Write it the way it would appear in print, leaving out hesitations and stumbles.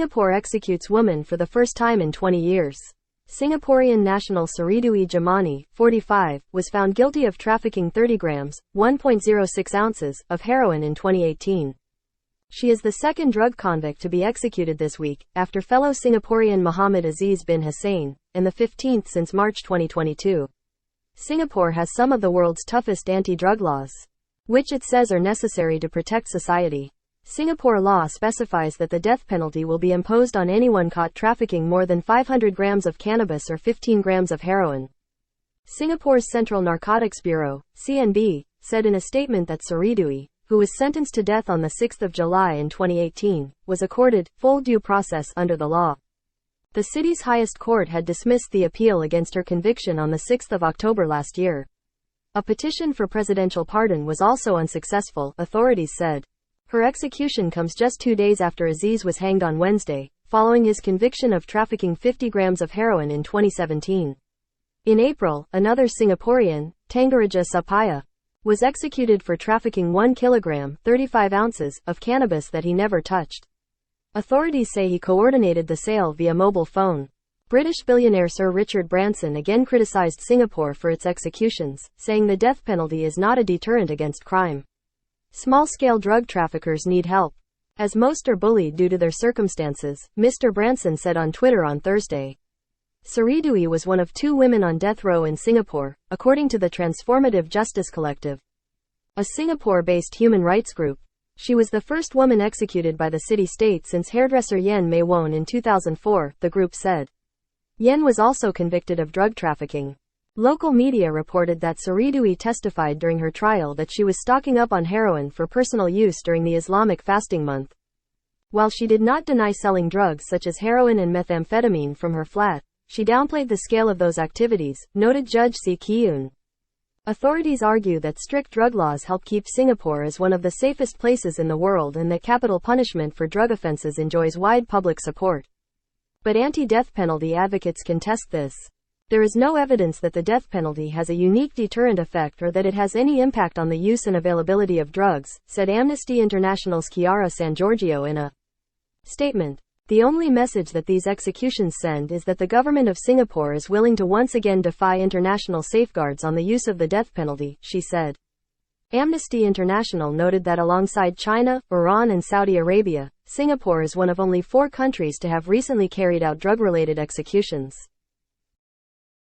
Singapore executes woman for the first time in 20 years. Singaporean national Sridewi Jamani, 45, was found guilty of trafficking 30 grams, 1.06 ounces, of heroin in 2018. She is the second drug convict to be executed this week, after fellow Singaporean Muhammad Aziz bin Hussein, and the 15th since March 2022. Singapore has some of the world's toughest anti-drug laws, which it says are necessary to protect society. Singapore law specifies that the death penalty will be imposed on anyone caught trafficking more than 500 grams of cannabis or 15 grams of heroin. Singapore's Central Narcotics Bureau, CNB, said in a statement that Sridewi, who was sentenced to death on 6 July in 2018, was accorded full due process under the law. The city's highest court had dismissed the appeal against her conviction on 6 October last year. A petition for presidential pardon was also unsuccessful, authorities said. Her execution comes just 2 days after Aziz was hanged on Wednesday, following his conviction of trafficking 50 grams of heroin in 2017. In April, another Singaporean, Tangaraja Suppiah, was executed for trafficking 1 kilogram, 35 ounces, of cannabis that he never touched. Authorities say he coordinated the sale via mobile phone. British billionaire Sir Richard Branson again criticized Singapore for its executions, saying the death penalty is not a deterrent against crime. Small-scale drug traffickers need help, as most are bullied due to their circumstances, Mr. Branson said on Twitter on Thursday. Sridewi was one of 2 women on death row in Singapore, according to the Transformative Justice Collective, a Singapore-based human rights group. She was the first woman executed by the city-state since hairdresser Yen Mei Won in 2004, the group said. Yen was also convicted of drug trafficking. Local media reported that Sridewi testified during her trial that she was stocking up on heroin for personal use during the Islamic fasting month. While she did not deny selling drugs such as heroin and methamphetamine from her flat, she downplayed the scale of those activities, noted Judge Si Keun. Authorities argue that strict drug laws help keep Singapore as one of the safest places in the world and that capital punishment for drug offenses enjoys wide public support. But anti-death penalty advocates contest this. There is no evidence that the death penalty has a unique deterrent effect or that it has any impact on the use and availability of drugs, said Amnesty International's Chiara Sangiorgio in a statement. The only message that these executions send is that the government of Singapore is willing to once again defy international safeguards on the use of the death penalty, she said. Amnesty International noted that alongside China, Iran and Saudi Arabia, Singapore is one of only 4 countries to have recently carried out drug-related executions.